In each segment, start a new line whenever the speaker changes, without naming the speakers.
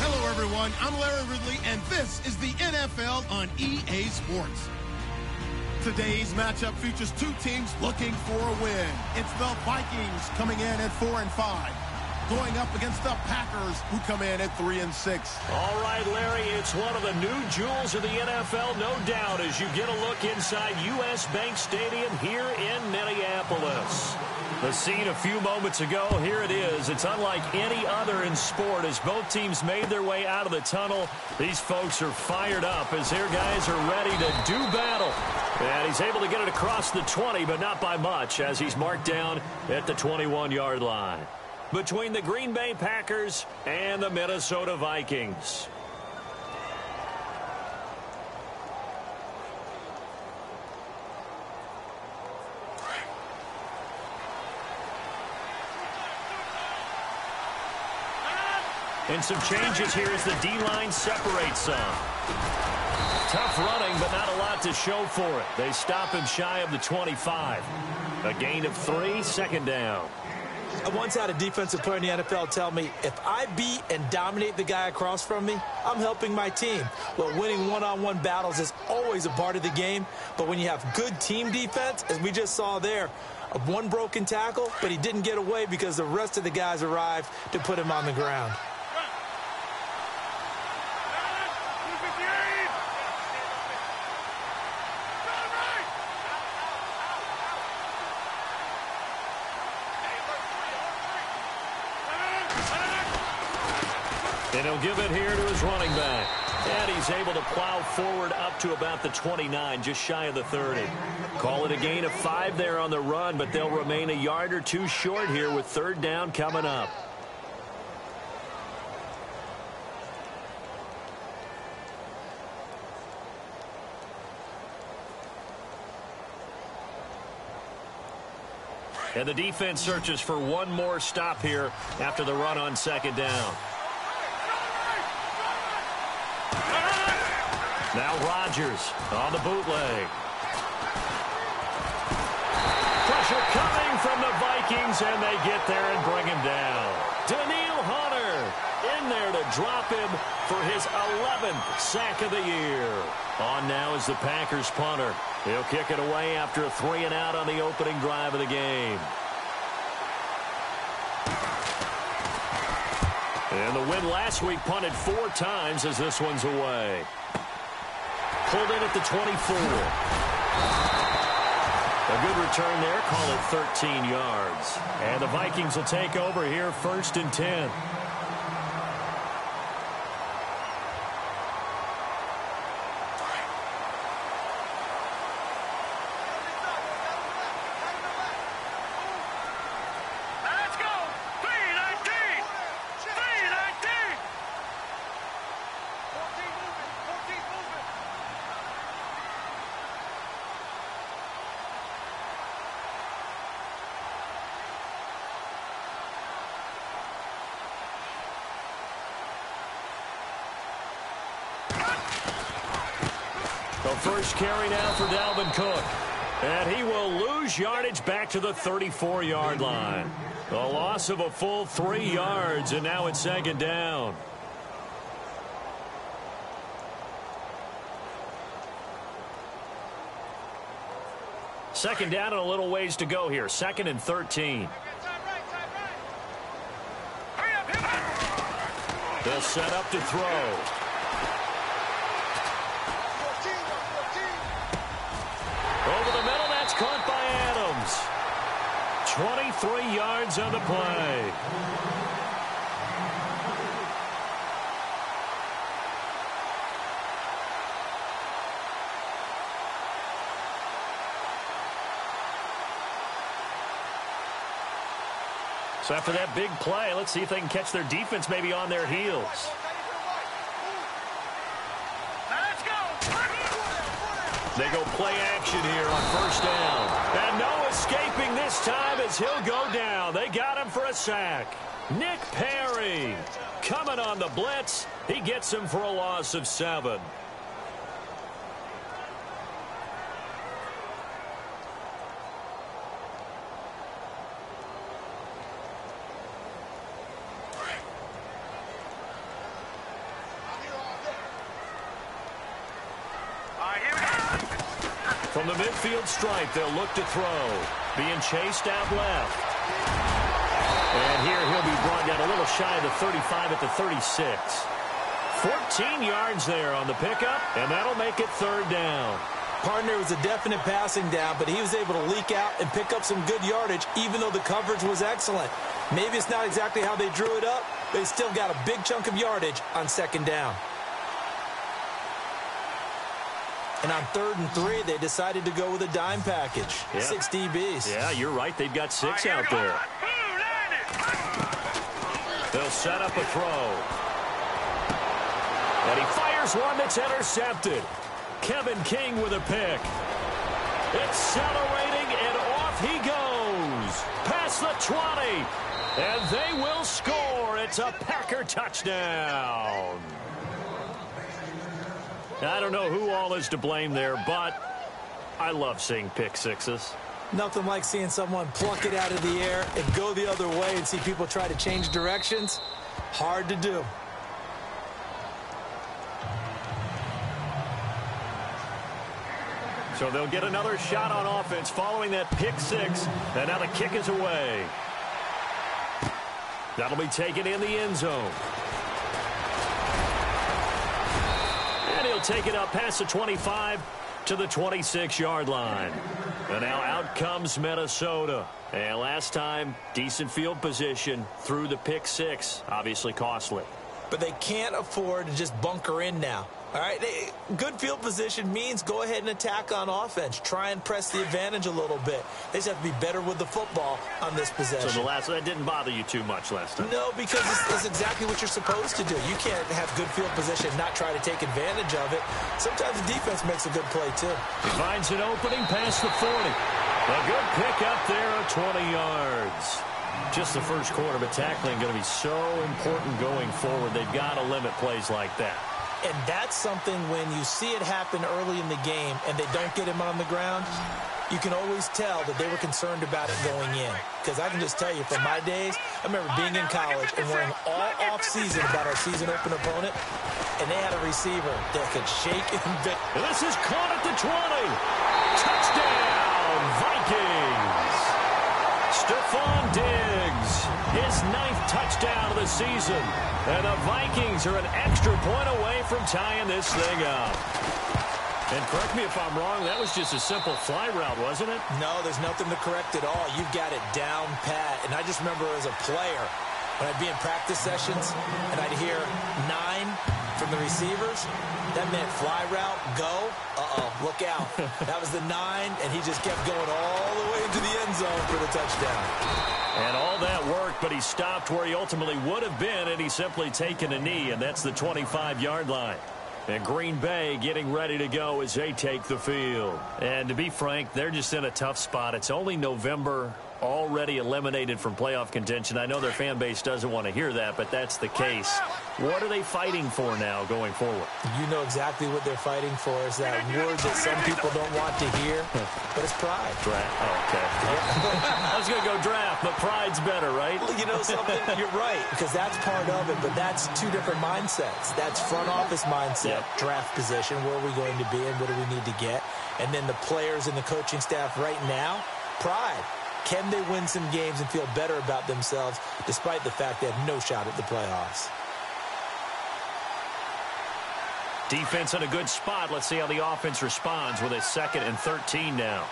Hello, everyone. I'm Larry Ridley, and this is the NFL on EA Sports. Today's matchup features two teams looking for a win. It's the Vikings coming in at 4-5, going up against the Packers, who come in at 3-6.
All right, Larry, it's one of the new jewels of the NFL, no doubt, as you get a look inside U.S. Bank Stadium here in Minneapolis. The scene a few moments ago, here it is. It's unlike any other in sport as both teams made their way out of the tunnel. These folks are fired up as their guys are ready to do battle. And he's able to get it across the 20, but not by much, as he's marked down at the 21-yard line. Between the Green Bay Packers and the Minnesota Vikings. And some changes here as the D-line separates some. Tough running, but not a lot to show for it. They stop him shy of the 25. A gain of 3, second down.
I once had a defensive player in the NFL tell me, if I beat and dominate the guy across from me, I'm helping my team. Well, winning one-on-one battles is always a part of the game, but when you have good team defense, as we just saw there, one broken tackle, but he didn't get away because the rest of the guys arrived to put him on the ground.
And he'll give it here to his running back. And he's able to plow forward up to about the 29, just shy of the 30. Call it a gain of 5 there on the run, but they'll remain a yard or two short here with third down coming up. And the defense searches for one more stop here after the run on second down. Now Rodgers on the bootleg. Pressure coming from the Vikings, and they get there and bring him down. Danielle Hunter in there to drop him for his 11th sack of the year. On now is the Packers punter. He'll kick it away after a 3-and-out on the opening drive of the game. And the win last week punted 4 times as this one's away. Pulled in at the 24. A good return there. Call it 13 yards. And the Vikings will take over here 1st and 10. The first carry now for Dalvin Cook. And he will lose yardage back to the 34-yard line. A loss of a full 3 yards, and now it's second down. Second down and a little ways to go here. 2nd and 13. They'll set up to throw. Over the middle, that's caught by Adams. 23 yards on the play. So after that big play, let's see if they can catch their defense maybe on their heels. They go play action here on first down. And no escaping this time as he'll go down. They got him for a sack. Nick Perry coming on the blitz. He gets him for a loss of 7. the midfield stripe, they'll look to throw. Being chased out left. And here he'll be brought down a little shy of the 35 at the 36. 14 yards there on the pickup, and that'll make it third down.
Partner was a definite passing down, but he was able to leak out and pick up some good yardage, even though the coverage was excellent. Maybe it's not exactly how they drew it up, but he still got a big chunk of yardage on second down. And on 3rd and 3, they decided to go with a dime package. Yeah. 6 DBs.
Yeah, you're right. They've got 6 out there. They'll set up a throw. And he fires one that's intercepted. Kevin King with a pick. Accelerating, and off he goes. Past the 20. And they will score. It's a Packer touchdown. I don't know who all is to blame there, but I love seeing pick sixes.
Nothing like seeing someone pluck it out of the air and go the other way and see people try to change directions. Hard to do.
So they'll get another shot on offense following that pick six. And now the kick is away. That'll be taken in the end zone. And he'll take it up past the 25 to the 26-yard line. And now out comes Minnesota. And last time, decent field position through the pick six. Obviously costly.
But they can't afford to just bunker in now. All right, good field position means go ahead and attack on offense. Try and press the advantage a little bit. They just have to be better with the football on this possession.
So that didn't bother you too much last time?
No, because it's exactly what you're supposed to do. You can't have good field position and not try to take advantage of it. Sometimes the defense makes a good play, too.
He finds an opening past the 40. A good pick up there at 20 yards. Just the first quarter, but tackling going to be so important going forward. They've got to limit plays like that.
And that's something when you see it happen early in the game and they don't get him on the ground, you can always tell that they were concerned about it going in. Because I can just tell you from my days, I remember being in college and worrying all off-season about our season open opponent, and they had a receiver that could shake and bake.
This is caught at the 20. Touchdown, Vikings. Stephon Diggs, his 9th touchdown of the season. And the Vikings are an extra point away from tying this thing up. And correct me if I'm wrong, that was just a simple fly route, wasn't it?
No, there's nothing to correct at all. You've got it down pat. And I just remember as a player, when I'd be in practice sessions and I'd hear 9 from the receivers, that meant fly route, go. Look out. That was the 9, and he just kept going all the way into the end zone for the touchdown.
And all that worked, but he stopped where he ultimately would have been, and he's simply taken a knee, and that's the 25-yard line. And Green Bay getting ready to go as they take the field. And to be frank, they're just in a tough spot. It's only November, already eliminated from playoff contention. I know their fan base doesn't want to hear that, but that's the case. What are they fighting for now going forward?
You know exactly what they're fighting for. Is that word that some people don't want to hear, but it's pride.
Draft. Oh, okay. I was going to go draft, but pride's better, right?
Well, you know something? You're right, because that's part of it, but that's two different mindsets. That's front office mindset, draft position, where are we going to be and what do we need to get? And then the players and the coaching staff right now, pride. Can they win some games and feel better about themselves despite the fact they have no shot at the playoffs?
Defense in a good spot. Let's see how the offense responds with a 2nd and 13 now.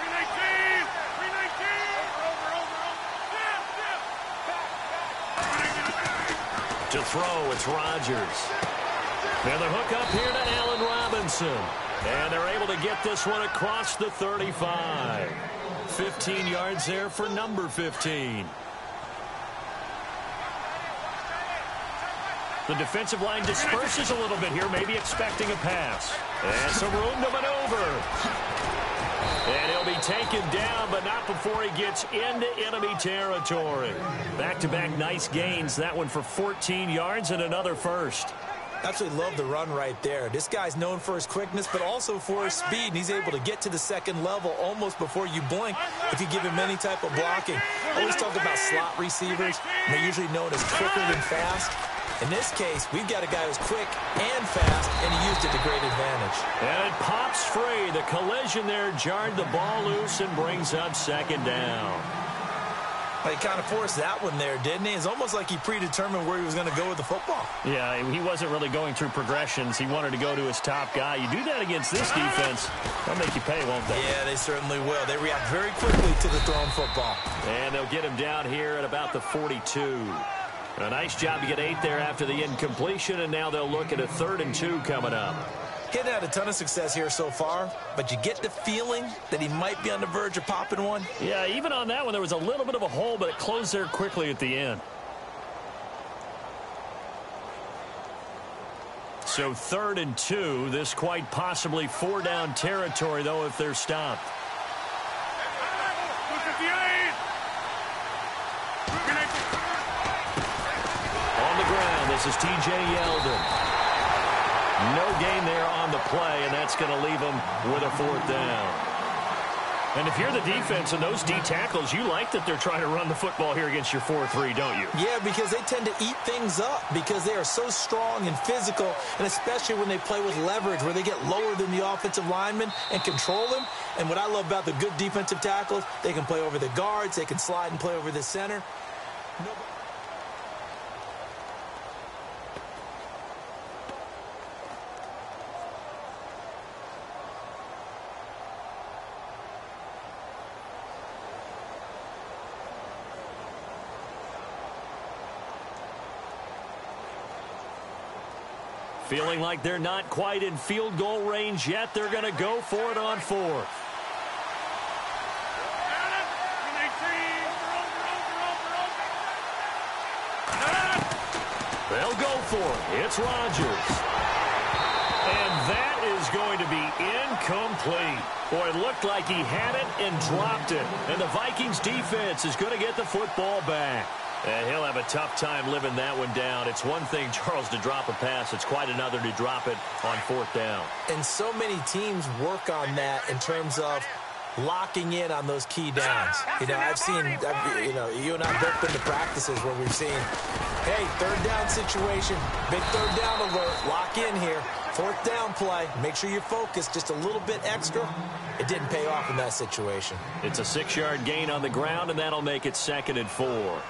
319. To throw, it's Rodgers. Now the hook up here to Allen Robinson. And they're able to get this one across the 35. 15 yards there for number 15. The defensive line disperses a little bit here, maybe expecting a pass. And some room to maneuver. And he'll be taken down, but not before he gets into enemy territory. Back-to-back nice gains. That one for 14 yards and another first.
Absolutely love the run right there. This guy's known for his quickness, but also for his speed, and he's able to get to the second level almost before you blink if you give him any type of blocking. I always talk about slot receivers, and they're usually known as quicker than fast. In this case, we've got a guy who's quick and fast, and he used it to great advantage.
And it pops free. The collision there jarred the ball loose and brings up second down.
He kind of forced that one there, didn't he? It's almost like he predetermined where he was going to go with the football.
Yeah, he wasn't really going through progressions. He wanted to go to his top guy. You do that against this defense, they'll make you pay, won't they?
Yeah, they certainly will. They react very quickly to the thrown football.
And they'll get him down here at about the 42. A nice job to get 8 there after the incompletion, and now they'll look at a 3rd and 2 coming up.
He hadn't had a ton of success here so far, but you get the feeling that he might be on the verge of popping one.
Yeah, even on that one, there was a little bit of a hole, but it closed there quickly at the end. So 3rd and 2, this quite possibly 4-down territory, though, if they're stopped. On the ground, this is T.J. Yeldon. No gain there on the play, and that's going to leave them with a 4th down. And if you're the defense and those D tackles, you like that they're trying to run the football here against your 4-3, don't you?
Yeah, because they tend to eat things up because they are so strong and physical, and especially when they play with leverage where they get lower than the offensive linemen and control them. And what I love about the good defensive tackles, they can play over the guards, they can slide and play over the center.
Feeling like they're not quite in field goal range yet. They're going to go for it on 4th. They'll go for it. It's Rodgers. And that is going to be incomplete. Boy, it looked like he had it and dropped it. And the Vikings defense is going to get the football back. And he'll have a tough time living that one down. It's one thing, Charles, to drop a pass. It's quite another to drop it on 4th down.
And so many teams work on that in terms of locking in on those key downs. You know, you and I both been to practices where we've seen, hey, 3rd down situation, big 3rd down alert, lock in here. 4th down play, make sure you're focused just a little bit extra. It didn't pay off in that situation.
It's a 6-yard gain on the ground, and that'll make it 2nd and 4.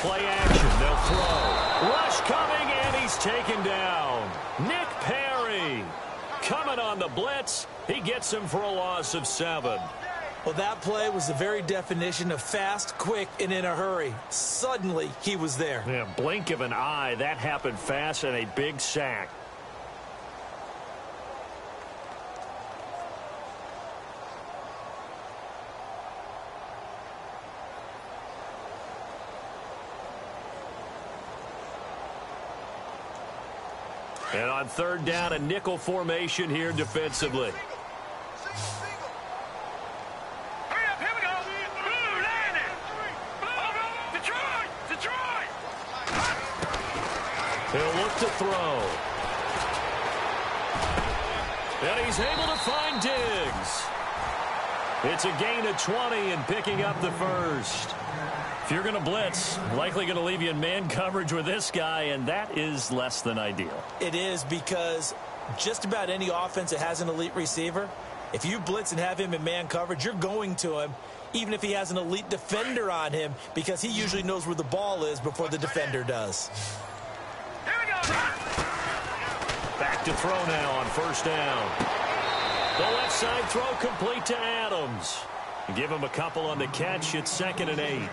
Play action, they'll throw. Rush coming, and he's taken down. Nick Perry coming on the blitz. He gets him for a loss of 7.
Well, that play was the very definition of fast, quick, and in a hurry. Suddenly, he was there.
Yeah, blink of an eye. That happened fast, and a big sack. And on 3rd down, a nickel formation here defensively. He'll look to throw. And he's able to find Diggs. It's a gain of 20 and picking up the 1st. If you're going to blitz, likely going to leave you in man coverage with this guy, and that is less than ideal.
It is, because just about any offense that has an elite receiver, if you blitz and have him in man coverage, you're going to him, even if he has an elite defender on him, because he usually knows where the ball is before the defender does.
Back to throw now on 1st down. The left side throw complete to Adams. Give him a couple on the catch. It's 2nd and 8.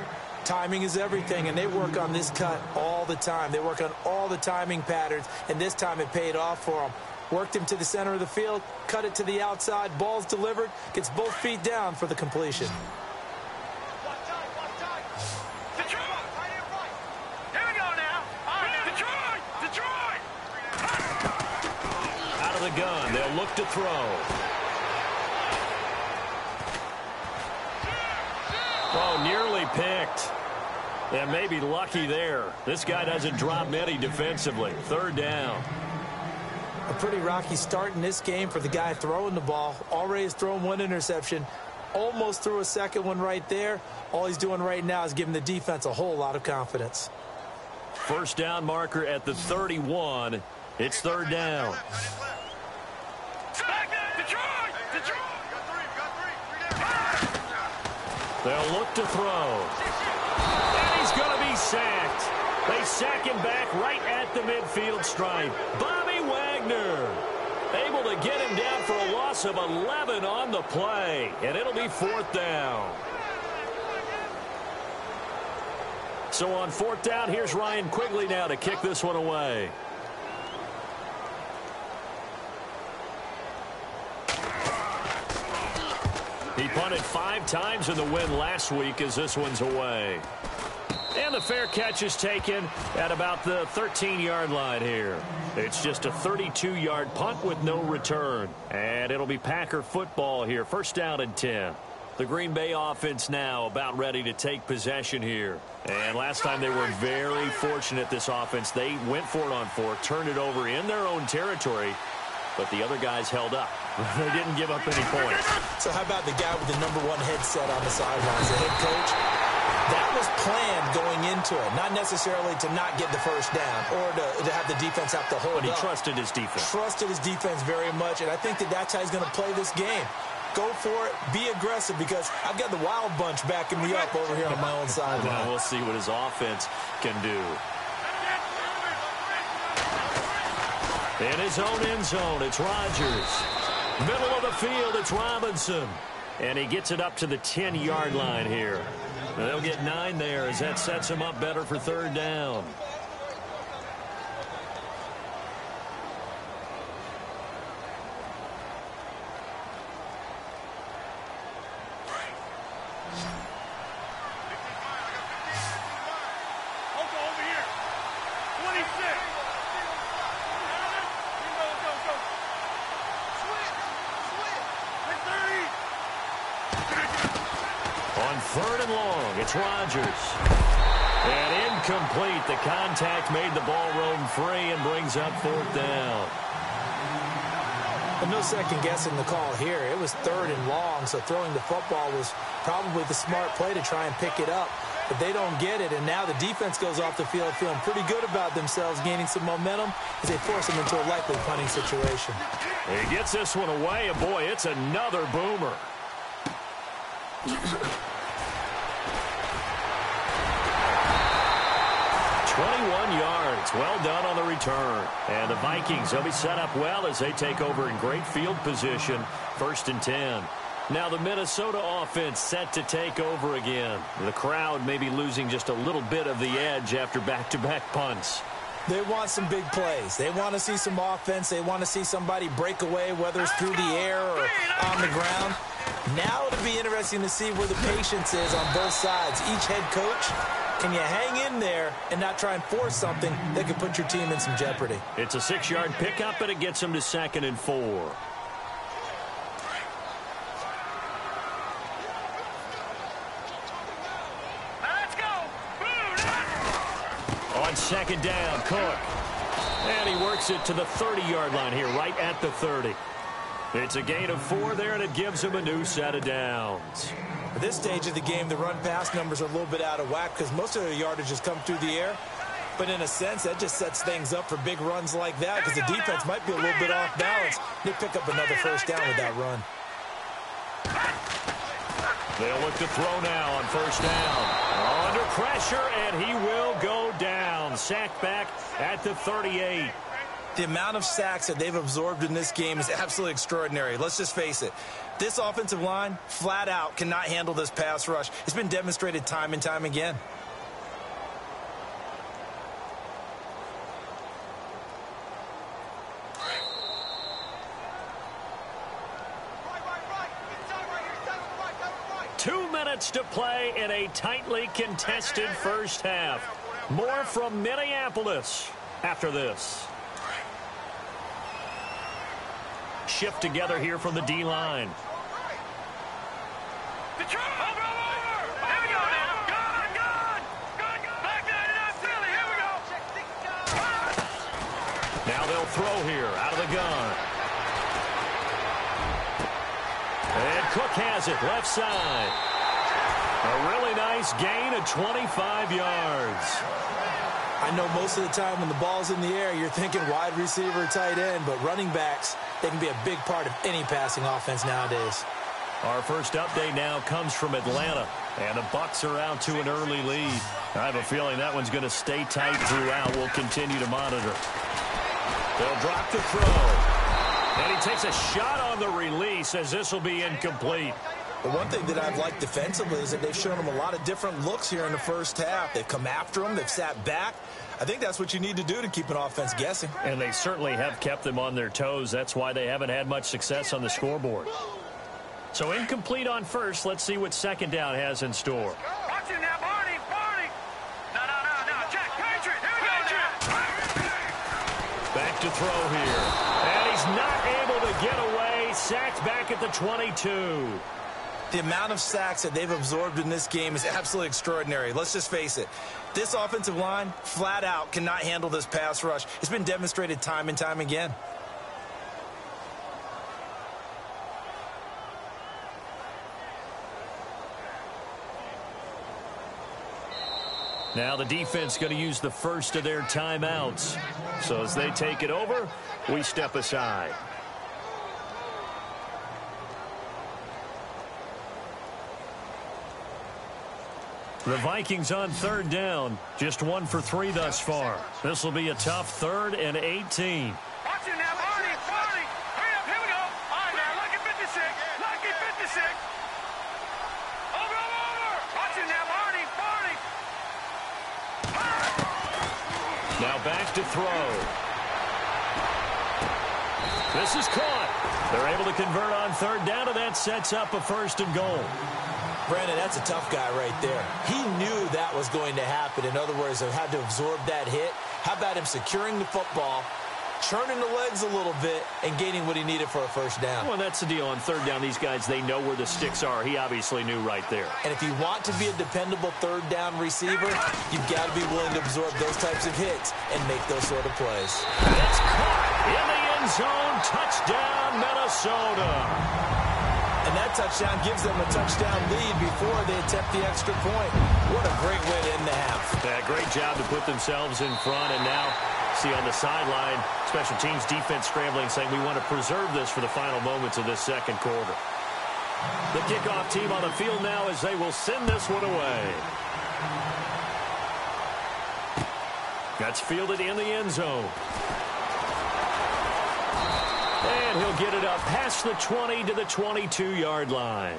Timing is everything, and they work on this cut all the time. They work on all the timing patterns, and this time it paid off for them. Worked him to the center of the field, cut it to the outside, ball's delivered, gets both feet down for the completion.
gun. They'll look to throw. Oh, nearly picked. And maybe lucky there. This guy doesn't drop many defensively. Third down.
A pretty rocky start in this game for the guy throwing the ball. Already has thrown one interception. Almost threw a second one right there. All he's doing right now is giving the defense a whole lot of confidence.
First down marker at the 31. It's third down. They'll look to throw. And he's going to be sacked. They sack him back right at the midfield stripe. Bobby Wagner able to get him down for a loss of 11 on the play. And it'll be fourth down. So on fourth down, here's Ryan Quigley now to kick this one away. He punted 5 times in the win last week as this one's away. And the fair catch is taken at about the 13-yard line here. It's just a 32-yard punt with no return. And it'll be Packer football here. First down and 10. The Green Bay offense now about ready to take possession here. And last time they were very fortunate, this offense. They went for it on 4, turned it over in their own territory, but the other guys held up. They didn't give up any points.
So how about the guy with the number 1 headset on the sidelines, the head coach? That was planned going into it, not necessarily to not get the first down or to have the defense have to hold up.
But he trusted his defense.
Trusted his defense very much, and I think that's how he's going to play this game. Go for it. Be aggressive, because I've got the wild bunch backing me up over here on my own sideline.
Well, we'll see what his offense can do. In his own end zone, it's Rodgers. Middle of the field, it's Robinson. And he gets it up to the 10-yard line here. They'll get 9 there as that sets him up better for third down. Third and long, it's Rodgers. And incomplete. The contact made the ball roam free and brings up fourth down.
But no second guessing the call here. It was third and long, so throwing the football was probably the smart play to try and pick it up. But they don't get it, and now the defense goes off the field feeling pretty good about themselves, gaining some momentum as they force them into a likely punting situation.
He gets this one away, and boy, it's another boomer. 21 yards. Well done on the return. And the Vikings, they'll be set up well as they take over in great field position. First and 10. Now the Minnesota offense set to take over again. The crowd may be losing just a little bit of the edge after back-to-back punts.
They want some big plays. They want to see some offense. They want to see somebody break away, whether it's through the air or on the ground. Now it'll be interesting to see where the patience is on both sides. Each head coach, can you hang in there and not try and force something that could put your team in some jeopardy?
It's a 6-yard pickup, and it gets them to 2nd and 4.
Let's go.
On second down, Cook. And he works it to the 30-yard line here, right at the 30. It's a gain of 4 there, and it gives him a new set of downs.
At this stage of the game, the run-pass numbers are a little bit out of whack because most of their yardage has come through the air. But in a sense, that just sets things up for big runs like that because the defense might be a little bit off balance. They pick up another first down with that run.
They'll look to throw now on first down. Under pressure, and he will go down. Sacked back at the 38.
The amount of sacks that they've absorbed in this game is absolutely extraordinary. Let's just face it. This offensive line, flat out, cannot handle this pass rush. It's been demonstrated time and time again.
Two minutes to play in a tightly contested first half. More from Minneapolis after this. shift together here from the D-line. Now they'll throw here out of the gun. And Cook has it left side. A really nice gain of 25 yards.
I know most of the time when the ball's in the air, you're thinking wide receiver, tight end, but running backs, they can be a big part of any passing offense nowadays.
Our first update now comes from Atlanta, and the Bucs are out to an early lead. I have a feeling that one's going to stay tight throughout. We'll continue to monitor. They'll drop the throw, and he takes a shot on the release as this will be incomplete.
The one thing that I've liked defensively is that they've shown him a lot of different looks here in the first half. They've come after him. They've sat back. I think that's what you need to do to keep an offense guessing.
And they certainly have kept them on their toes. That's why they haven't had much success on the scoreboard. So incomplete on first. Let's see what second down has in store.
Watch him now, Barney. No. Jack, Patriot. Here we go, Jack.
Back to throw here. And he's not able to get away. Sacked back at the 22.
The amount of sacks that they've absorbed in this game is absolutely extraordinary. Let's just face it. This offensive line, flat out, cannot handle this pass rush. It's been demonstrated time and time again.
Now the defense going to use the first of their timeouts. So as they take it over, we step aside. The Vikings on third down. Just 1 for 3 thus far. This will be a tough 3rd and 18.
Watch him now, Barney. Hurry up, here we go. All right, now, lucky 56. Lucky 56. Over. Watch him now, Barney.
Now back to throw. This is caught. They're able to convert on third down, and that sets up a 1st and goal.
Brandon, that's a tough guy right there. He knew that was going to happen. In other words, they had to absorb that hit. How about him securing the football, churning the legs a little bit, and gaining what he needed for a 1st down?
Well, that's the deal. On third down, these guys, they know where the sticks are. He obviously knew right there.
And if you want to be a dependable 3rd down receiver, you've got to be willing to absorb those types of hits and make those sort of plays.
It's caught in the end zone. Touchdown, Minnesota.
And that touchdown gives them a touchdown lead before they attempt the extra point. What a great way to end the half.
Yeah, great job to put themselves in front. And now, see on the sideline, special teams defense scrambling, saying we want to preserve this for the final moments of this second quarter. The kickoff team on the field now as they will send this one away. That's fielded in the end zone. And he'll get it up past the 20 to the 22-yard line.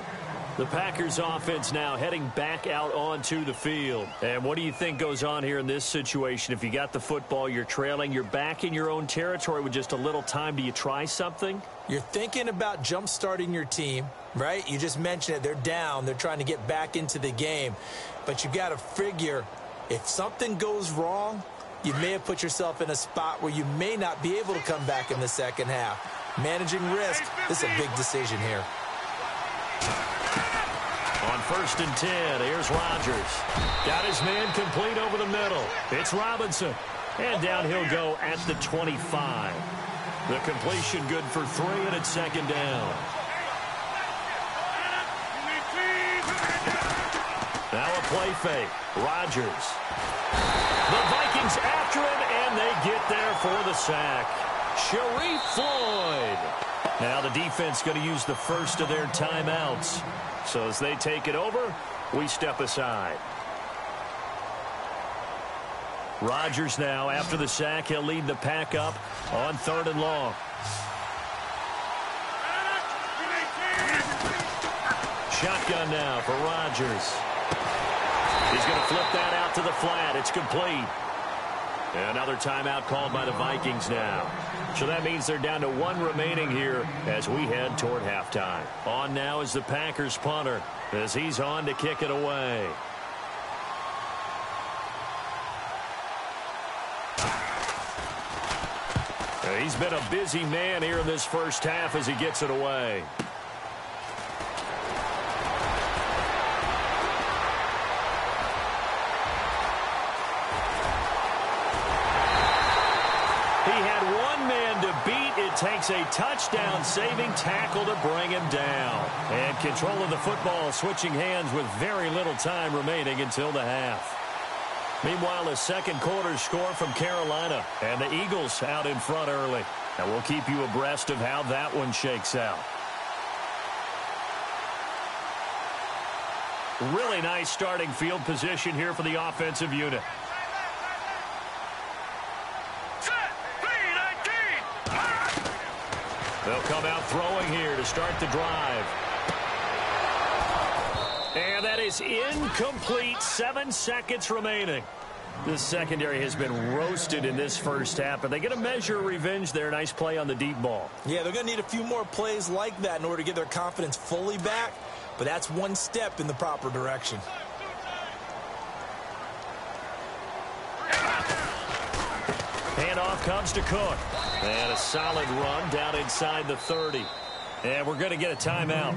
The Packers offense now heading back out onto the field. And what do you think goes on here in this situation? If you got the football, you're trailing, you're back in your own territory with just a little time. Do you try something?
You're thinking about jump-starting your team, right? You just mentioned it. They're down. They're trying to get back into the game. But you got to figure if something goes wrong, you may have put yourself in a spot where you may not be able to come back in the second half. Managing risk, this is a big decision here.
On 1st and 10, here's Rodgers. Got his man complete over the middle. It's Robinson. And down he'll go at the 25. The completion good for 3, and it's 2nd down. Now a play fake. Rodgers. The Vikings after him, and they get there for the sack. Sharif Floyd. Now the defense going to use the first of their timeouts. So as they take it over, we step aside. Rodgers now, after the sack, he'll lead the pack up on 3rd and long. Shotgun now for Rodgers. He's going to flip that out to the flat. It's complete. Another timeout called by the Vikings now. So that means they're down to 1 remaining here as we head toward halftime. On now is the Packers punter as he's on to kick it away. He's been a busy man here in this first half as he gets it away. He had one man to beat. It takes a touchdown-saving tackle to bring him down. And control of the football switching hands with very little time remaining until the half. Meanwhile, the second quarter score from Carolina, and the Eagles out in front early. And we'll keep you abreast of how that one shakes out. Really nice starting field position here for the offensive unit. They'll come out throwing here to start the drive. And that is incomplete. 7 seconds remaining. This secondary has been roasted in this first half, but they get a measure of revenge there. Nice play on the deep ball.
Yeah, they're going to need a few more plays like that in order to get their confidence fully back, but that's one step in the proper direction.
Handoff comes to Cook. And a solid run down inside the 30. And we're going to get a timeout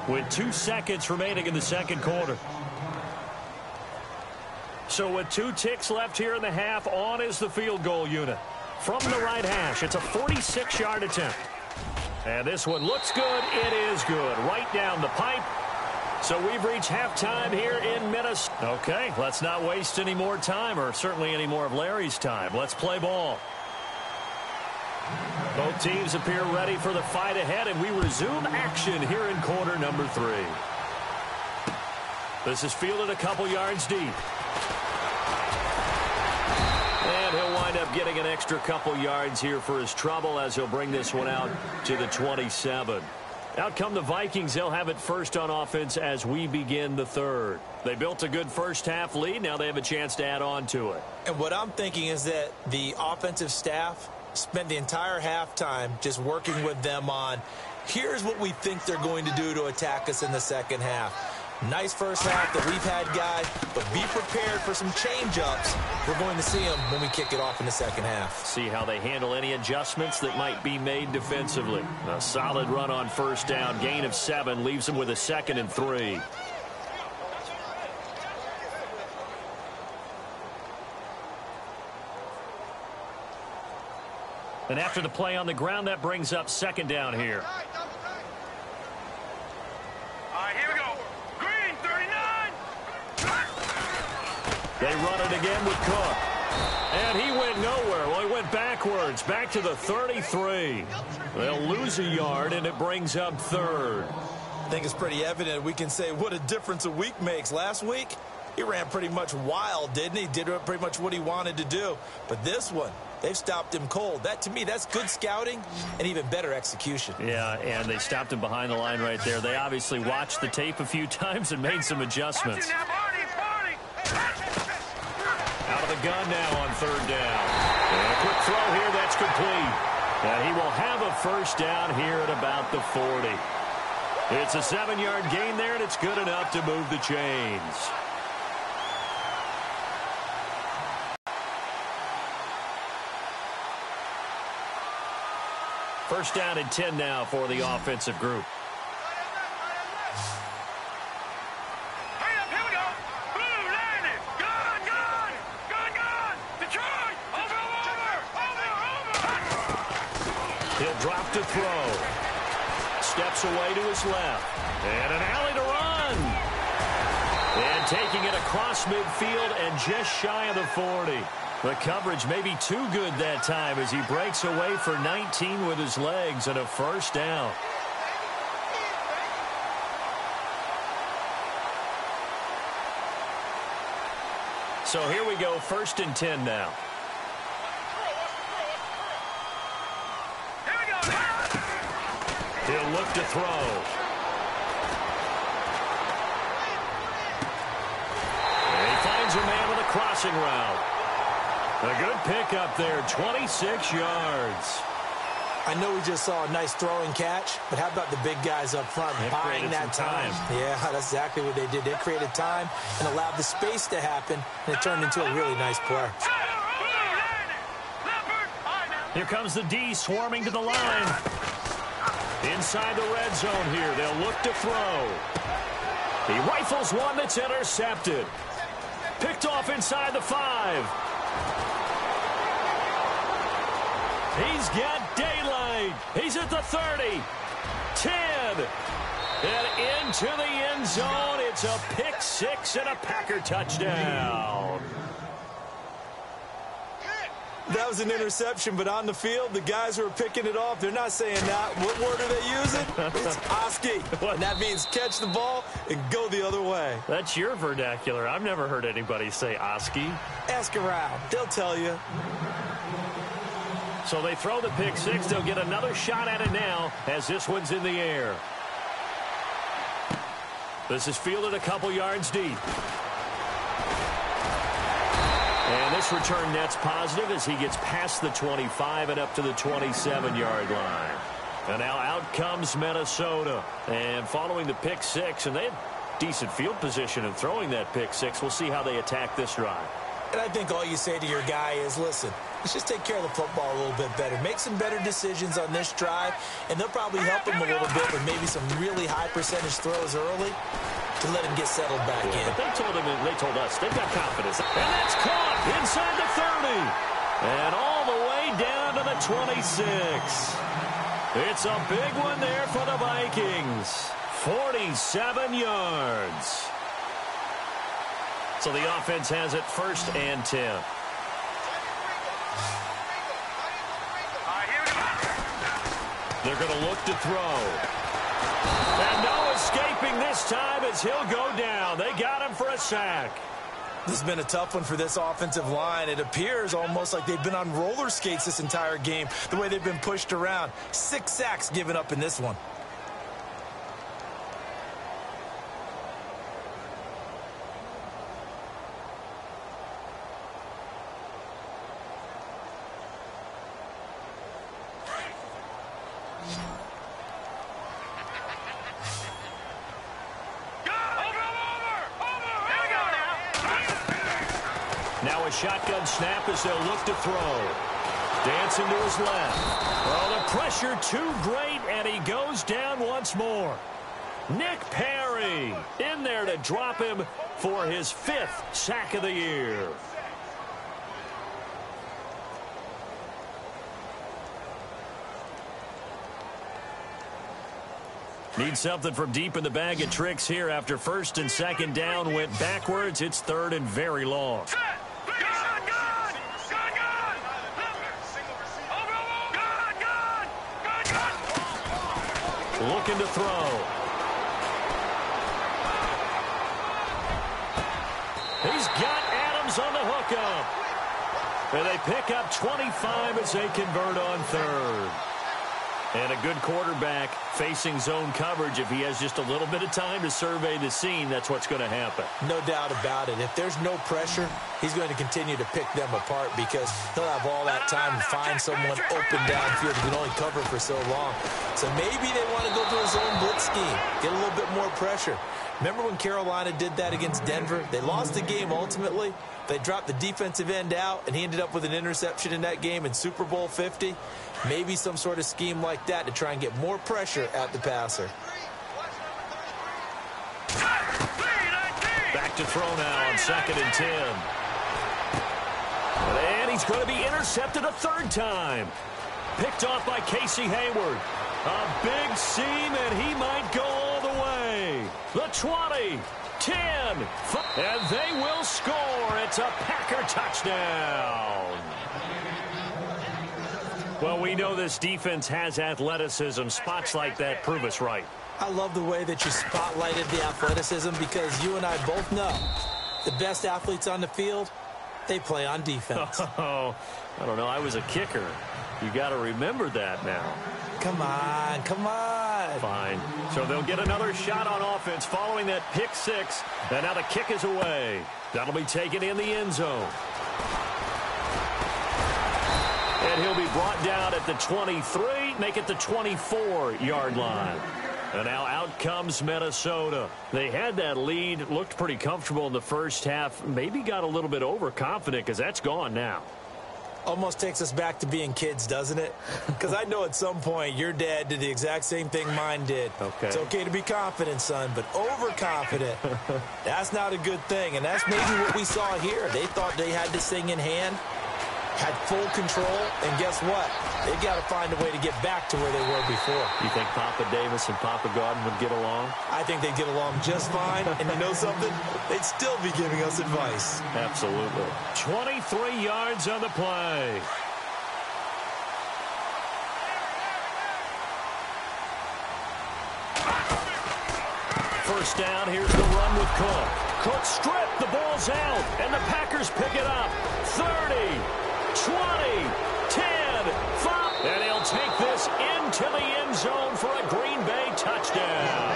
with 2 seconds remaining in the second quarter. So with 2 ticks left here in the half, on is the field goal unit. From the right hash, it's a 46-yard attempt. And this one looks good. It is good. Right down the pipe. So we've reached halftime here in Minnesota. Okay, let's not waste any more time, or certainly any more of Larry's time. Let's play ball. Both teams appear ready for the fight ahead, and we resume action here in quarter number 3. This is fielded a couple yards deep. And he'll wind up getting an extra couple yards here for his trouble as he'll bring this one out to the 27. Out come the Vikings. They'll have it first on offense as we begin the third. They built a good first half lead. Now they have a chance to add on to it.
And what I'm thinking is that the offensive staff spent the entire halftime just working with them on, here's what we think they're going to do to attack us in the second half. Nice first half that we've had, guys, but be prepared for some change-ups. We're going to see them when we kick it off in the second half.
See how they handle any adjustments that might be made defensively. A solid run on first down. Gain of 7 leaves them with a 2nd and 3. And after the play on the ground, that brings up 2nd down here.
All right, here we go. Green, 39.
They run it again with Cook. And he went nowhere. Well, he went backwards, back to the 33. They'll lose a yard, and it brings up 3rd.
I think it's pretty evident. We can say what a difference a week makes. Last week, he ran pretty much wild, didn't he? Did pretty much what he wanted to do. But this one, they've stopped him cold. That, to me, that's good scouting and even better execution.
Yeah, and they stopped him behind the line right there. They obviously watched the tape a few times and made some adjustments. Out of the gun now on 3rd down. And a quick throw here, that's complete. And he will have a first down here at about the 40. It's a 7-yard gain there, and it's good enough to move the chains. First down and 10 now for the offensive group.
Hurry up, here we go. Blue, landed. Gun. Detroit. Over.
He'll drop to throw. Steps away to his left. And an alley to run. And taking it across midfield and just shy of the 40. The coverage may be too good that time as he breaks away for 19 with his legs and a first down. So here we go, 1st and 10 now.
Here we go.
He'll look to throw. And he finds a man with a crossing route. A good pickup there, 26 yards.
I know we just saw a nice throwing catch, but how about the big guys up front buying that time? Yeah, that's exactly what they did. They created time and allowed the space to happen, and it turned into a really nice play.
Here comes the D swarming to the line. Inside the red zone here. They'll look to throw. He rifles one that's intercepted. Picked off inside the 5. He's got daylight. He's at the 30. 10. And into the end zone. It's a pick 6 and a Packer touchdown.
That was an interception, but on the field, the guys who are picking it off, they're not saying that. What word are they using? It's Oski. And that means catch the ball and go the other way.
That's your vernacular. I've never heard anybody say Oski.
Ask around. They'll tell you.
So they throw the pick 6. They'll get another shot at it now as this one's in the air. This is fielded a couple yards deep. And this return net's positive as he gets past the 25 and up to the 27-yard line. And now out comes Minnesota. And following the pick 6, and they had decent field position in throwing that pick 6. We'll see how they attack this drive.
And I think all you say to your guy is, listen, let's just take care of the football a little bit better. Make some better decisions on this drive, and they'll probably help him a little bit with maybe some really high percentage throws early to let him get settled back in.
But they told us they've got confidence. And that's caught inside the 30. And all the way down to the 26. It's a big one there for the Vikings. 47 yards. So the offense has it 1st and 10. They're going to look to throw. And no escaping this time as he'll go down. They got him for a sack.
This has been a tough one for this offensive line. It appears almost like they've been on roller skates this entire game, the way they've been pushed around. 6 sacks given up in this one.
Now a shotgun snap as they'll look to throw. Dancing to his left. Oh, the pressure too great, and he goes down once more. Nick Perry in there to drop him for his 5th sack of the year. Need something from deep in the bag of tricks here after 1st and 2nd down went backwards. It's 3rd and very long. Looking to throw. He's got Adams on the hookup. And they pick up 25 as they convert on 3rd. And a good quarterback facing zone coverage. If he has just a little bit of time to survey the scene, that's what's going to happen.
No doubt about it. If there's no pressure, he's going to continue to pick them apart because he'll have all that time to find someone open downfield who can only cover for so long. So maybe they want to go to a zone blitz scheme, get a little bit more pressure. Remember when Carolina did that against Denver? They lost the game ultimately. They dropped the defensive end out, and he ended up with an interception in that game in Super Bowl 50. Maybe some sort of scheme like that to try and get more pressure at the passer.
Back to throw now on 2nd and 10. And he's going to be intercepted a 3rd time. Picked off by Casey Hayward. A big seam, and he might go all the way. The 20, 10, and they will score. It's a Packer touchdown. Well, we know this defense has athleticism. Spots like that prove us right.
I love the way that you spotlighted the athleticism because you and I both know the best athletes on the field, they play on defense.
Oh, I don't know. I was a kicker. You got to remember that now.
Come on, come on.
Fine. So they'll get another shot on offense following that pick 6. And now the kick is away. That'll be taken in the end zone. And he'll be brought down at the 23, make it the 24-yard line. And now out comes Minnesota. They had that lead, looked pretty comfortable in the first half, maybe got a little bit overconfident because that's gone now.
Almost takes us back to being kids, doesn't it? Because I know at some point your dad did the exact same thing mine did.
Okay.
It's okay to be confident, son, but overconfident, that's not a good thing. And that's maybe what we saw here. They thought they had this thing in hand, had full control, and guess what? They got to find a way to get back to where they were before.
You think Papa Davis and Papa Gordon would get along?
I think they'd get along just fine. And you know something? They'd still be giving us advice.
Absolutely. 23 yards on the play. First down, here's the run with Cook. Cook stripped, the ball's out, and the Packers pick it up. 30, 20, 10, 5, and he'll take this into the end zone for a Green Bay touchdown.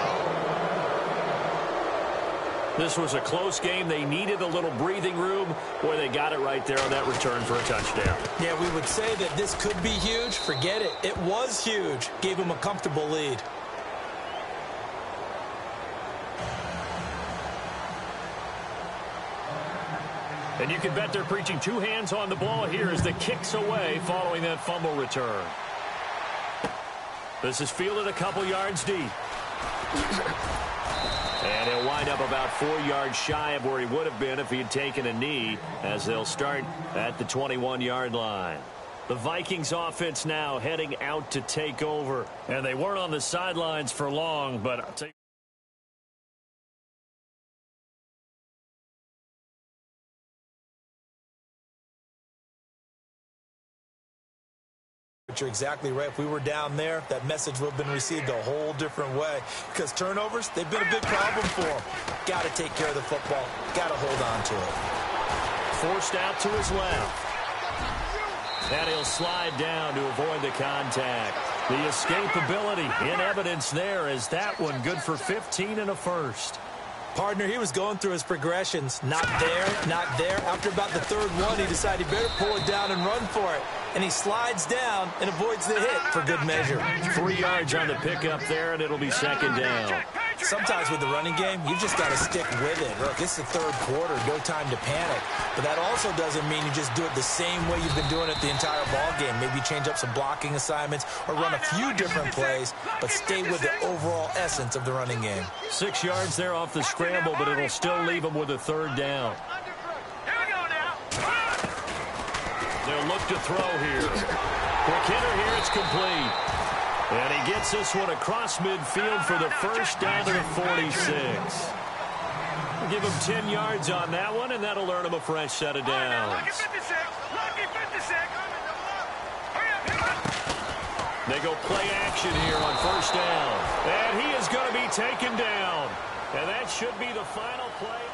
This was a close game. They needed a little breathing room. Boy, they got it right there on that return for a touchdown.
Yeah, we would say that this could be huge. Forget it. It was huge. Gave him a comfortable lead.
And you can bet they're preaching two hands on the ball here as the kick's away following that fumble return. This is fielded a couple yards deep. And he'll wind up about 4 yards shy of where he would have been if he had taken a knee, as they'll start at the 21-yard line. The Vikings offense now heading out to take over. And they weren't on the sidelines for long, but I'll tell you,
But you're exactly right. If we were down there, that message would have been received a whole different way. Because turnovers, they've been a big problem for them. Got to take care of the football. Got to hold on to it.
forced out to his left. And he'll slide down to avoid the contact. The escapability in evidence there as that one good for 15 and a first.
Partner, he was going through his progressions. Not there, not there. After about the third one, he decided he better pull it down and run for it. And he slides down and avoids the hit for good measure.
3 yards on the pickup there, and it'll be second down.
Sometimes with the running game, you've just got to stick with it. Look, it's the third quarter, no time to panic. But that also doesn't mean you just do it the same way you've been doing it the entire ball game. Maybe change up some blocking assignments or run a few different plays, but stay with the overall essence of the running game.
6 yards there off the scramble, but it'll still leave him with a third down. They'll look to throw here. Quick hitter here, it's complete. And he gets this one across midfield for the first down to the 46. We'll give him 10 yards on that one, and that'll earn him a fresh set of downs. They go play action here on first down. And he is going to be taken down. And that should be the final play.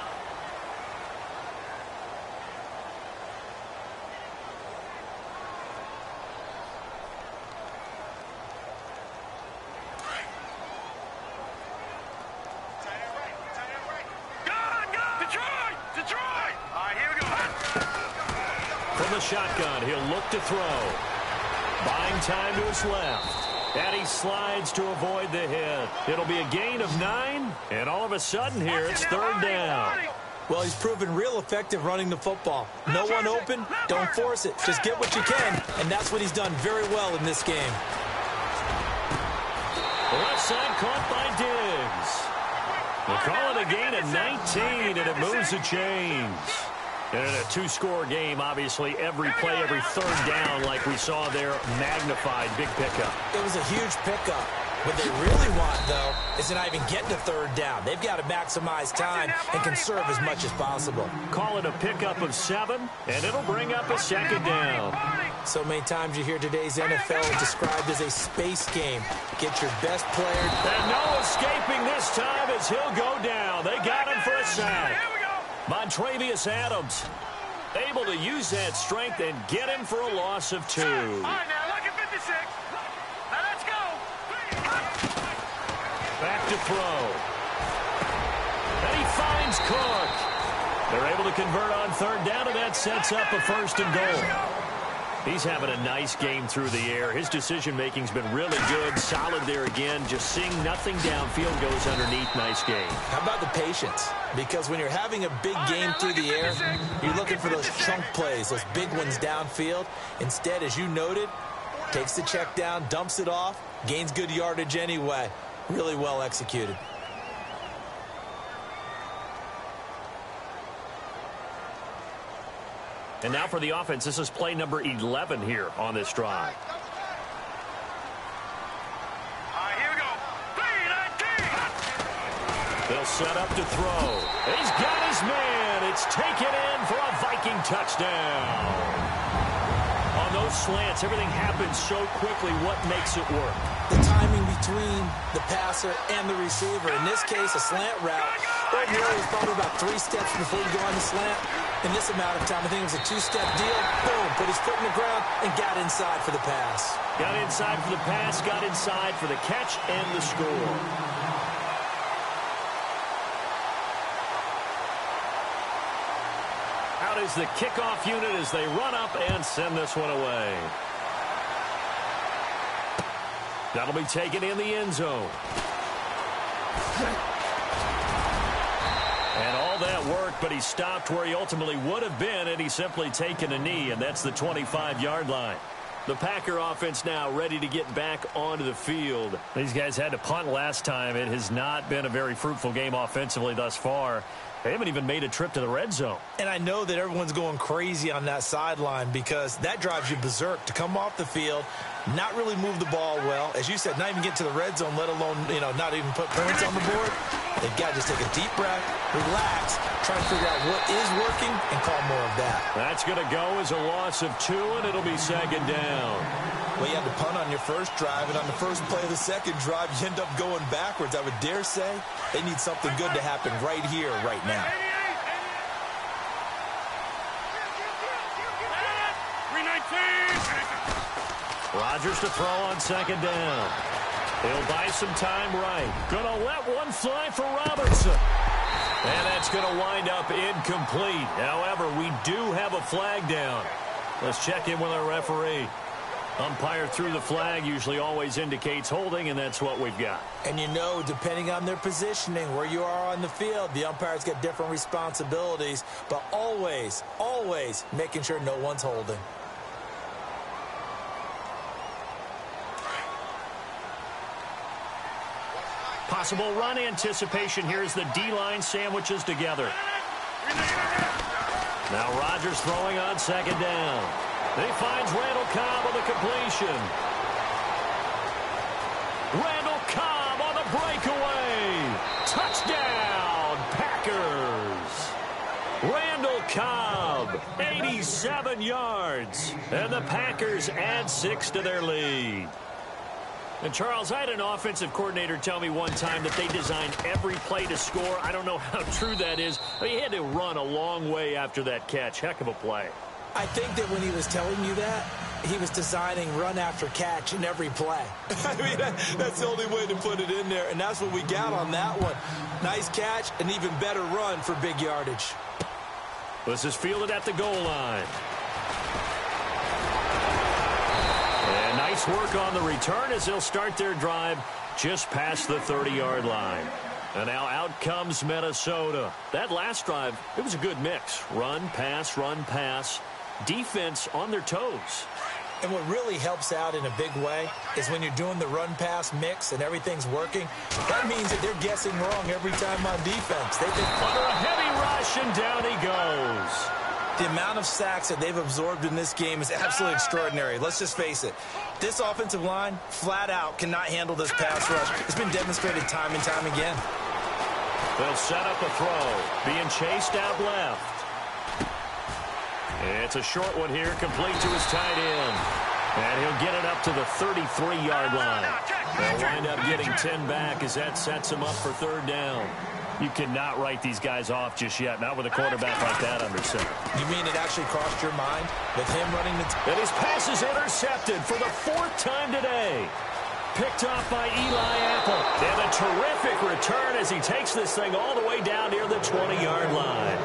From the shotgun, he'll look to throw. Buying time to his left. And he slides to avoid the hit. It'll be a gain of 9. And all of a sudden here, it's third down.
Well, he's proven real effective running the football. No one open, don't force it. Just get what you can. And that's what he's done very well in this game.
The left side caught by Diggs. We'll call it a gain of 19, and it moves the chains. And in a two-score game, obviously, every play, every third down, like we saw there, magnified, big pickup.
It was a huge pickup. What they really want, though, is to not even get to third down. They've got to maximize time and conserve as much as possible.
Call it a pickup of 7, and it'll bring up a second down.
So many times you hear today's NFL described as a space game. Get your best player.
And no escaping this time as he'll go down. They got him for a sack. Montravius Adams able to use that strength and get him for a loss of 2.
All right, now look at 56. Now let's go.
Back to throw. And he finds Cook. They're able to convert on third down, and that sets up a first and goal. He's having a nice game through the air. His decision-making's been really good. Solid there again. Just seeing nothing downfield goes underneath. Nice game.
How about the patience? Because when you're having a big game through the air, you're looking for those chunk plays, those big ones downfield. Instead, as you noted, takes the check down, dumps it off, gains good yardage anyway. Really well executed.
And now for the offense, this is play number 11 here on this drive.
Here we go. 3-19.
They'll set up to throw. He's got his man. It's taken in for a Viking touchdown. On those slants, everything happens so quickly. What makes it work?
The timing between the passer and the receiver. In this case, a slant route. Ordinarily, it's probably about 3 steps before you go on the slant. In this amount of time, I think it was a 2-step deal. Boom, put his foot in the ground and got inside for the pass.
Got inside for the pass, got inside for the catch and the score. Out is the kickoff unit as they run up and send this one away. That'll be taken in the end zone. And all that work, but he stopped where he ultimately would have been, and he's simply taken a knee, and that's the 25-yard line. The Packer offense now ready to get back onto the field. These guys had to punt last time. It has not been a very fruitful game offensively thus far. They haven't even made a trip to the red zone.
And I know that everyone's going crazy on that sideline because that drives you berserk to come off the field, not really move the ball well. As you said, not even get to the red zone, let alone, not even put points on the board. They've got to just take a deep breath, relax, try to figure out what is working, and call more of that.
That's going to go as a loss of 2, and it'll be second down.
Well, you had to punt on your first drive, and on the first play of the second drive, you end up going backwards. I would dare say they need something good to happen right here, right now.
3-19.
Rodgers to throw on second down. He'll buy some time right. Gonna let one fly for Robinson. And that's gonna wind up incomplete. However, we do have a flag down. Let's check in with our referee. Umpire threw the flag, usually always indicates holding, and that's what we've got.
And depending on their positioning, where you are on the field, the umpires get different responsibilities, but always, always making sure no one's holding.
Possible run anticipation here as the D-line sandwiches together. Now Rodgers throwing on second down. He finds Randall Cobb on the completion. Randall Cobb on the breakaway. Touchdown, Packers. Randall Cobb, 87 yards. And the Packers add 6 to their lead. And, Charles, I had an offensive coordinator tell me one time that they design every play to score. I don't know how true that is. He had to run a long way after that catch. Heck of a play.
I think that when he was telling you that, he was designing run after catch in every play. I mean, that's the only way to put it in there, and that's what we got on that one. Nice catch, an even better run for big yardage.
This is fielded at the goal line. And nice work on the return as they'll start their drive just past the 30-yard line. And now out comes Minnesota. That last drive, it was a good mix. Run, pass, defense on their toes.
And what really helps out in a big way is when you're doing the run-pass mix and everything's working, that means that they're guessing wrong every time on defense. They think
under a heavy rush, and down he goes.
The amount of sacks that they've absorbed in this game is absolutely extraordinary. Let's just face it. This offensive line, flat out, cannot handle this pass rush. It's been demonstrated time and time again.
They'll set up a throw. Being chased out left. It's a short one here, complete to his tight end. And he'll get it up to the 33-yard line. They'll wind up getting 10 back as that sets him up for third down. You cannot write these guys off just yet, not with a quarterback like that under center.
You mean it actually crossed your mind with him running the...
And his pass is intercepted for the 4th time today. Picked off by Eli Apple. And a terrific return as he takes this thing all the way down near the 20-yard line.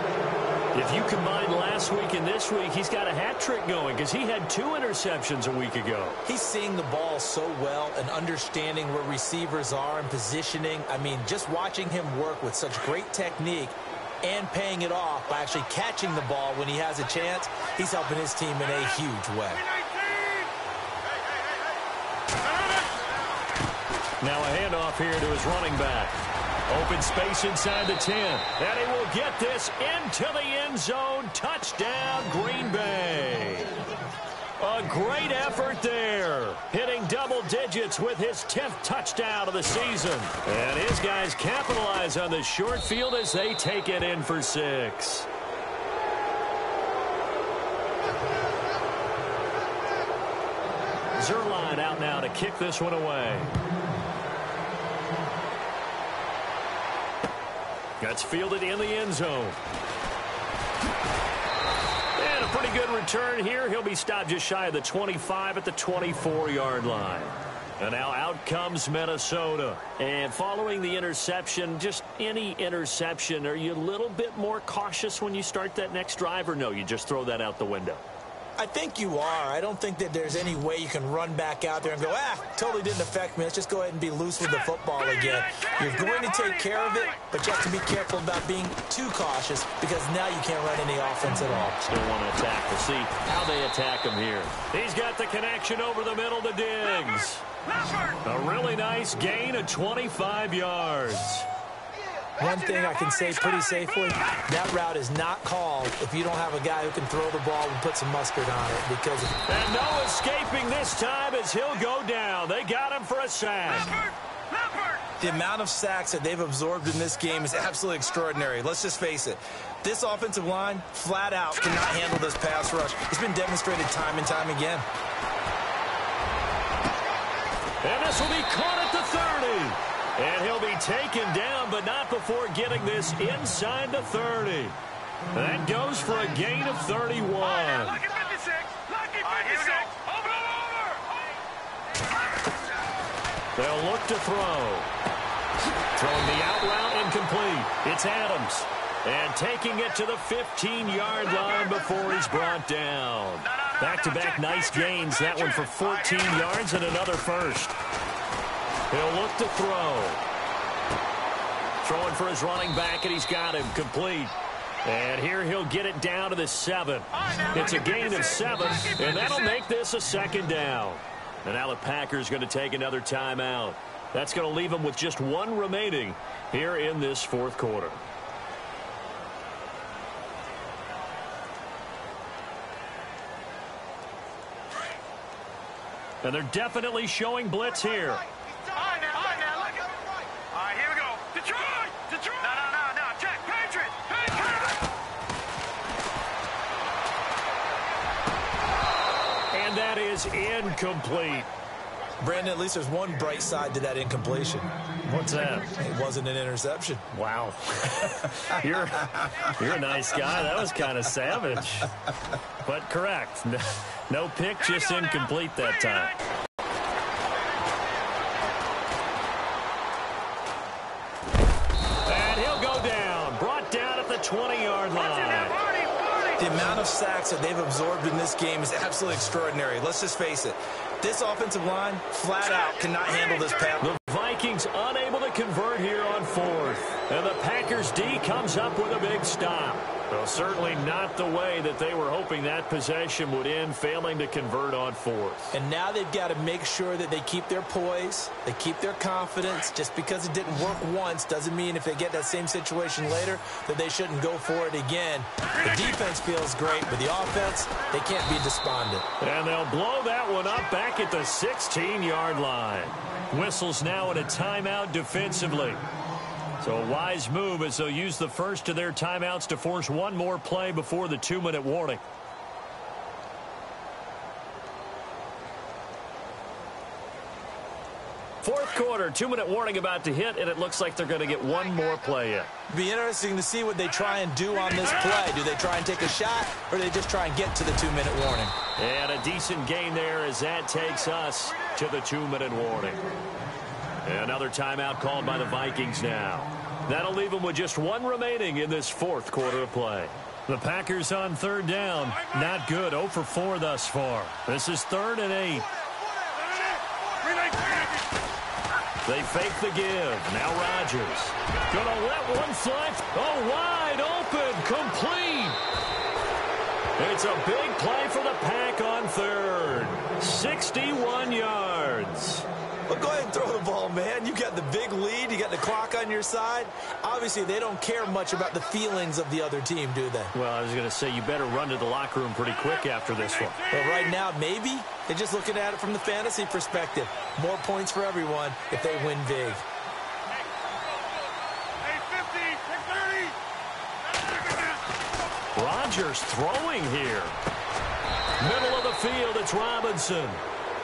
If you combine last week and this week, he's got a hat trick going because he had 2 interceptions a week ago.
He's seeing the ball so well and understanding where receivers are and positioning. I mean, just watching him work with such great technique and paying it off by actually catching the ball when he has a chance, he's helping his team in a huge way.
Now a handoff here to his running back. Open space inside the 10. And he will get this into the end zone. Touchdown, Green Bay. A great effort there. Hitting double digits with his 10th touchdown of the season. And his guys capitalize on the short field as they take it in for 6. Zerline out now to kick this one away. That's fielded in the end zone. And a pretty good return here. He'll be stopped just shy of the 25 at the 24-yard line. And now out comes Minnesota. And following the interception, just any interception, are you a little bit more cautious when you start that next drive, or no, you just throw that out the window?
I think you are. I don't think that there's any way you can run back out there and go, totally didn't affect me. Let's just go ahead and be loose with the football again. You're going to take care of it, but you have to be careful about being too cautious because now you can't run any offense at all.
Still want to attack. We'll see how they attack him here. He's got the connection over the middle to Diggs. A really nice gain of 25 yards.
One thing I can say pretty safely, that route is not called if you don't have a guy who can throw the ball and put some mustard on it.
And no escaping this time as he'll go down. They got him for a sack.
The amount of sacks that they've absorbed in this game is absolutely extraordinary. Let's just face it. This offensive line, flat out, cannot handle this pass rush. It's been demonstrated time and time again.
And this will be caught at the 30. And he'll be taken down, but not before getting this inside the 30. That goes for a gain of 31.
Lucky 56. Lucky 56. Over.
They'll look to throw. Throwing the out route incomplete. It's Adams. And taking it to the 15-yard line before he's brought down. Back-to-back nice gains. That one for 14 yards and another first. He'll look to throw. Throwing for his running back, and he's got him complete. And here he'll get it down to the 7. It's a gain of 7, and that'll make this a second down. And now the Packers going to take another timeout. That's going to leave them with just 1 remaining here in this fourth quarter. And they're definitely showing blitz here. And that is incomplete.
Brandon, at least there's one bright side to that incompletion.
What's that?
It wasn't an interception.
Wow. You're a nice guy. That was kind of savage. But correct. No pick, just incomplete that time. And he'll go down. Brought down at the 20-yard line.
The amount of sacks that they've absorbed in this game is absolutely extraordinary. Let's just face it. This offensive line, flat out, cannot handle this pass.
The Vikings unable to convert here on 4th. And the Packers D comes up with a big stop. Well, certainly not the way that they were hoping that possession would end, failing to convert on 4th.
And now they've got to make sure that they keep their poise, they keep their confidence. Just because it didn't work once doesn't mean if they get that same situation later that they shouldn't go for it again. The defense feels great, but the offense, they can't be despondent.
And they'll blow that one up back at the 16-yard line. Whistles now in a timeout defensively. So a wise move as they'll use the first of their timeouts to force one more play before the 2-minute warning. Fourth quarter, 2-minute warning about to hit, and it looks like they're going to get one more play in.
Be interesting to see what they try and do on this play. Do they try and take a shot, or do they just try and get to the 2-minute warning?
And a decent gain there as that takes us to the 2-minute warning. Another timeout called by the Vikings now. That'll leave them with just one remaining in this fourth quarter of play. The Packers on third down. Not good. 0 for 4 thus far. This is 3rd and 8. They fake the give. Now Rodgers. Gonna let one fly. Oh, wide open. Complete. It's a big play for the Pack on 3rd. 61 yards.
Well, go ahead and throw the ball, man. You got the big lead. You got the clock on your side. Obviously, they don't care much about the feelings of the other team, do they?
Well, I was going to say you better run to the locker room pretty quick after this one.
But right now, maybe they're just looking at it from the fantasy perspective. More points for everyone if they win big.
Rodgers throwing here. Middle of the field, it's Robinson.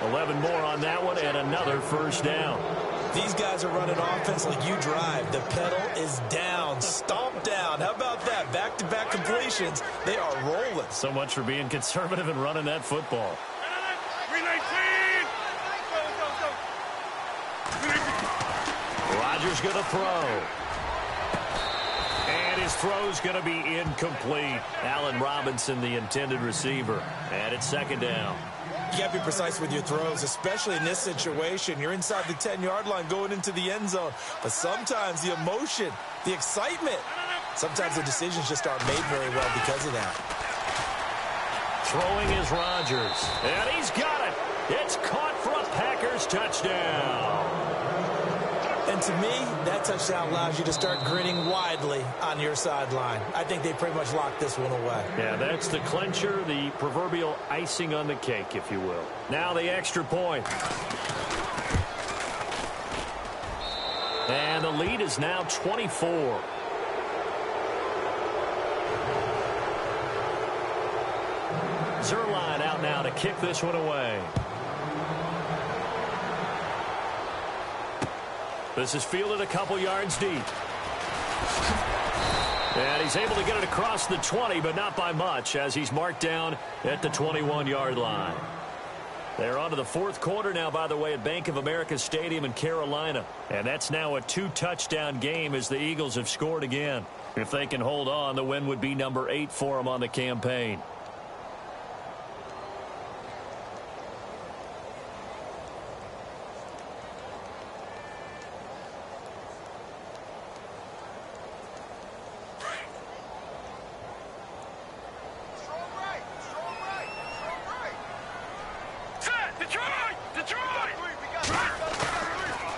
11 more on that one and another first down.
These guys are running offense like you drive. The pedal is down, stomp down. How about that? Back-to-back completions. They are rolling.
So much for being conservative and running that football. Rodgers going to throw. And his throw's going to be incomplete. Allen Robinson, the intended receiver. And it's 2nd down.
You got to be precise with your throws, especially in this situation. You're inside the 10-yard line going into the end zone. But sometimes the emotion, the excitement, sometimes the decisions just aren't made very well because of that.
Throwing is Rodgers. And he's got it. It's caught for a Packers touchdown.
And to me, that touchdown allows you to start grinning widely on your sideline. I think they pretty much locked this one away.
Yeah, that's the clincher, the proverbial icing on the cake, if you will. Now the extra point. And the lead is now 24. Zerline out now to kick this one away. This is fielded a couple yards deep. And he's able to get it across the 20, but not by much, as he's marked down at the 21-yard line. They're on to the 4th quarter now, by the way, at Bank of America Stadium in Carolina. And that's now a 2-touchdown game as the Eagles have scored again. If they can hold on, the win would be number 8 for them on the campaign.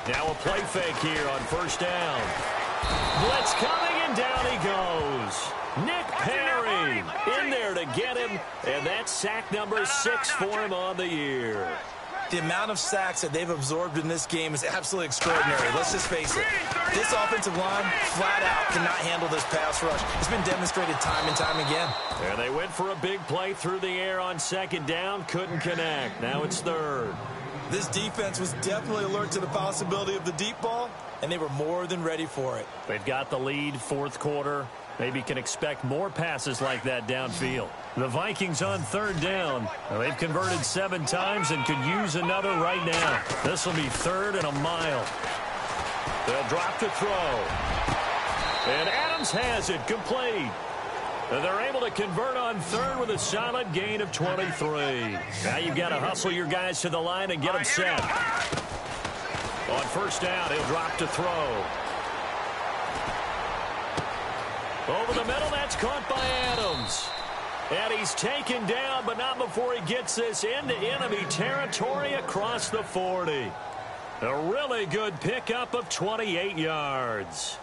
Now a play fake here on 1st down. Blitz coming, and down he goes. Nick Perry in there to get him, and that's sack number 6 for him on the year.
The amount of sacks that they've absorbed in this game is absolutely extraordinary. Let's just face it. This offensive line, flat out, cannot handle this pass rush. It's been demonstrated time and time again.
And they went for a big play through the air on 2nd down. Couldn't connect. Now it's 3rd.
This defense was definitely alert to the possibility of the deep ball, and they were more than ready for it.
They've got the lead, 4th quarter. Maybe can expect more passes like that downfield. The Vikings on 3rd down. Well, they've converted 7 times and could use another right now. This will be 3rd and a mile. They'll drop to throw. And Adams has it complete. And they're able to convert on 3rd with a solid gain of 23. Now you've got to hustle your guys to the line and get them set. On 1st down, he'll drop to throw. Over the middle, that's caught by Adams. And he's taken down, but not before he gets this into enemy territory across the 40. A really good pickup of 28 yards.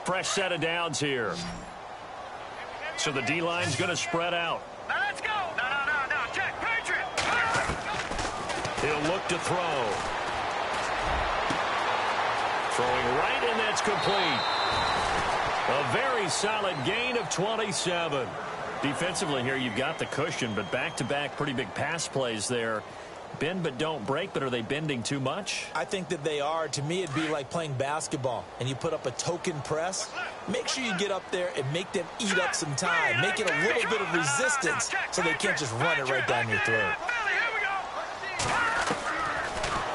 Fresh set of downs here. So the D-line's going to spread out.
Now let's go. No. Check. Patriot.
He'll look to throw. Throwing right, and that's complete. A very solid gain of 27. Defensively here, you've got the cushion, but back-to-back pretty big pass plays there. Bend but don't break, but are they bending too much?
I think that they are. To me, it'd be like playing basketball, and you put up a token press. Make sure you get up there and make them eat up some time. Make it a little bit of resistance so they can't just run it right down your throat.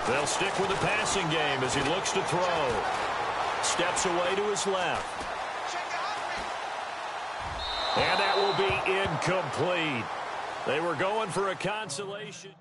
They'll stick with the passing game as he looks to throw. Steps away to his left. And that will be incomplete. They were going for a consolation.